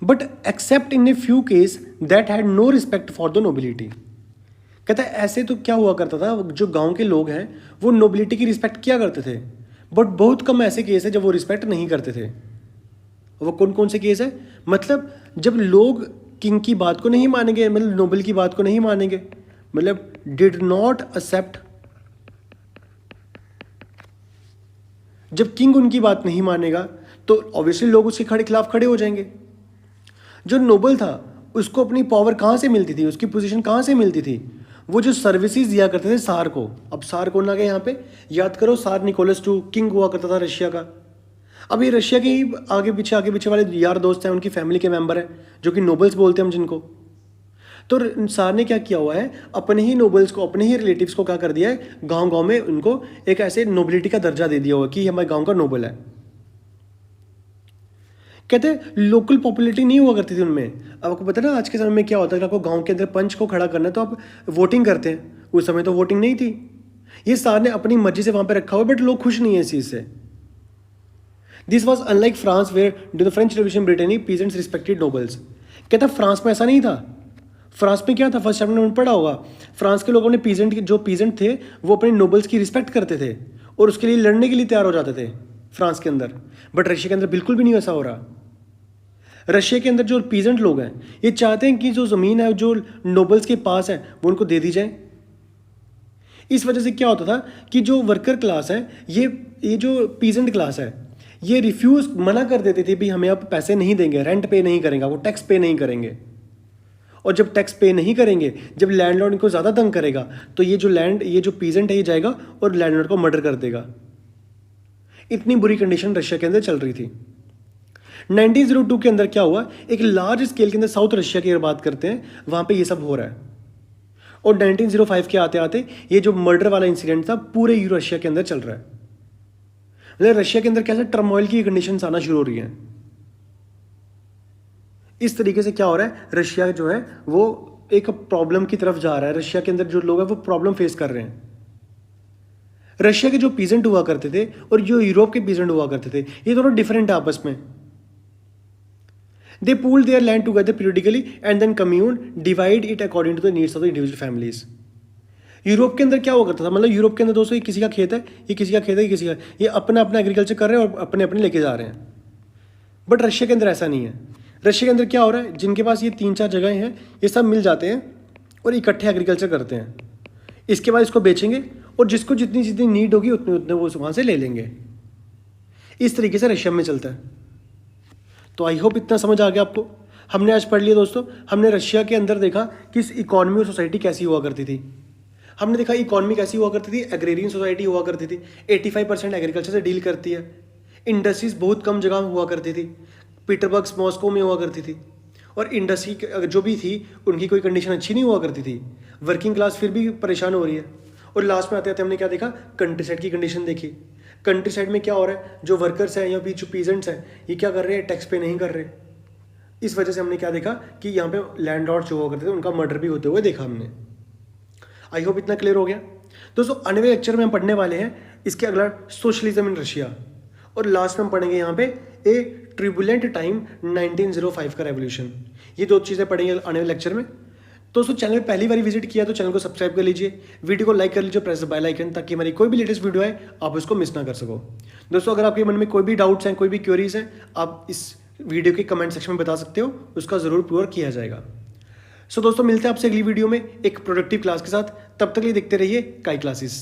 But except in a few case that had no respect for the nobility. कहता है ऐसे तो क्या हुआ करता था, जो गांव के लोग हैं वो नोबिलिटी की रिस्पेक्ट किया करते थे, बट बहुत कम ऐसे केस है जब वो रिस्पेक्ट नहीं करते थे। वो कौन कौन से केस है, मतलब जब लोग किंग की बात को नहीं मानेंगे, मतलब नोबल की बात को नहीं मानेंगे, मतलब डिड नॉट एक्सेप्ट, जब किंग उनकी बात नहीं मानेगा तो ऑब्वियसली लोग उसके खिलाफ खड़े हो जाएंगे। जो नोबल था उसको अपनी पावर कहाँ से मिलती थी, उसकी पोजीशन कहाँ से मिलती थी, वो जो सर्विसेज दिया करते थे सार को। अब सार कौन आ गया यहाँ पे, याद करो, सार निकोलस II किंग हुआ करता था रशिया का। अब ये रशिया के ही आगे पीछे वाले यार दोस्त हैं, उनकी फैमिली के मेंबर हैं, जो कि नोबल्स बोलते हैं हम जिनको। तो सार ने क्या किया हुआ है, अपने ही नोबल्स को, अपने ही रिलेटिव्स को क्या कर दिया है, गांव गांव में उनको एक ऐसे नोबिलिटी का दर्जा दे दिया हुआ कि हमारे गांव का नोबल है। कहते हैं लोकल पॉपुलरिटी नहीं हुआ करती थी उनमें। अब आपको पता है ना आज के समय में क्या होता है, आपको गांव के अंदर पंच को खड़ा करना है तो आप वोटिंग करते हैं, उस समय तो वोटिंग नहीं थी। ये सार ने अपनी मर्जी से वहां पर रखा हुआ, बट लोग खुश नहीं है इस चीज से। This was unlike France where due the French revolution Brittany peasants respected nobles. कहता फ्रांस में ऐसा नहीं था। फ्रांस में क्या था, फर्स्ट चैप्टर में पढ़ा होगा, फ्रांस के लोगों ने जो पीजेंट थे वो अपने नोबल्स की रिस्पेक्ट करते थे और उसके लिए लड़ने के लिए तैयार हो जाते थे फ्रांस के अंदर। बट रशिया के अंदर बिल्कुल भी नहीं ऐसा हो रहा। रशिया के अंदर जो पीजेंट लोग हैं ये चाहते हैं कि जो ज़मीन है जो नोबल्स के पास है वो उनको दे दी जाए। इस वजह से क्या होता था कि जो वर्कर क्लास है, ये जो पीजेंट क्लास है, ये रिफ्यूज मना कर देते थे भी हमें आप पैसे नहीं देंगे, रेंट पे नहीं करेंगे, वो टैक्स पे नहीं करेंगे। और जब टैक्स पे नहीं करेंगे, जब लैंडलॉर्ड इनको ज़्यादा तंग करेगा तो ये जो पीजेंट है ये जाएगा और लैंडलॉर्ड को मर्डर कर देगा। इतनी बुरी कंडीशन रशिया के अंदर चल रही थी। 1902 के अंदर क्या हुआ, एक लार्ज स्केल के अंदर साउथ रशिया की अगर बात करते हैं, वहां पे ये सब हो रहा है। और 1905 के आते आते ये जो मर्डर वाला इंसिडेंट था पूरे रशिया के अंदर चल रहा है। मतलब रशिया के अंदर कैसे टर्मोइल की कंडीशंस आना शुरू हो रही हैं। इस तरीके से क्या हो रहा है, रशिया जो है वो एक प्रॉब्लम की तरफ जा रहा है। रशिया के अंदर जो लोग हैं वो प्रॉब्लम फेस कर रहे हैं। रशिया के जो पीजेंट हुआ करते थे और जो यूरोप के पीजेंट हुआ करते थे, ये दोनों डिफरेंट आपस में। They pooled their land together periodically and then commune divide it according to the needs of the individual families. Europe के अंदर क्या हुआ करता था, मतलब यूरोप के अंदर दोस्तों ये किसी का खेत है, ये किसी का खेत है, ये किसी का, ये अपना अपना एग्रीकल्चर कर रहे हैं और अपने अपने लेके जा रहे हैं। बट रशिया के अंदर ऐसा नहीं है। रशिया के अंदर क्या हो रहा है, जिनके पास ये 3-4 जगहें हैं ये सब मिल जाते हैं और इकट्ठे एग्रीकल्चर करते हैं। इसके बाद इसको बेचेंगे और जिसको जितनी जितनी नीड होगी उतने उतने वो वहाँ से ले लेंगे। इस तरीके से रशिया में चलता है। तो आई होप इतना समझ आ गया आपको। हमने आज पढ़ लिया दोस्तों, हमने रशिया के अंदर देखा कि इकोनॉमी और सोसाइटी कैसी हुआ करती थी। हमने देखा इकोनॉमी कैसी हुआ करती थी, एग्रेरियन सोसाइटी हुआ करती थी, 85% एग्रीकल्चर से डील करती है। इंडस्ट्रीज बहुत कम जगह में हुआ करती थी, पीटरबर्ग्स मॉस्को में हुआ करती थी, और इंडस्ट्री जो भी थी उनकी कोई कंडीशन अच्छी नहीं हुआ करती थी, वर्किंग क्लास फिर भी परेशान हो रही है। और लास्ट में आते आते हमने क्या देखा, कंट्री साइड की कंडीशन देखी। कंट्री साइड में क्या हो रहा है, जो वर्कर्स हैं या फिर जो पीजेंट्स हैं ये क्या कर रहे हैं, टैक्स पे नहीं कर रहे। इस वजह से हमने क्या देखा कि यहाँ पे लैंडलॉर्ड जो हुआ करते थे उनका मर्डर भी होते हुए देखा हमने। आई होप इतना क्लियर हो गया। दोस्तों आने वाले लेक्चर में हम पढ़ने वाले हैं इसके अगला सोशलिज्म इन रशिया, और लास्ट में हम पढ़ेंगे यहाँ पे ए ट्रिबुलेंट टाइम 1905 का रेवोल्यूशन। ये दो चीज़ें पढ़ेंगे आने वाले लेक्चर में। दोस्तों चैनल में पहली बार विजिट किया तो चैनल को सब्सक्राइब कर लीजिए, वीडियो को लाइक कर लीजिए, प्रेस द बेल आइकन, ताकि हमारी कोई भी लेटेस्ट वीडियो आए आप उसको मिस ना कर सको। दोस्तों अगर आपके मन में कोई भी डाउट्स हैं, कोई भी क्वेरीज हैं, आप इस वीडियो के कमेंट सेक्शन में बता सकते हो, उसका ज़रूर पूरा किया जाएगा। सो दोस्तों मिलते हैं आपसे अगली वीडियो में एक प्रोडक्टिव क्लास के साथ। तब तक के लिए देखते रहिए काई क्लासेस।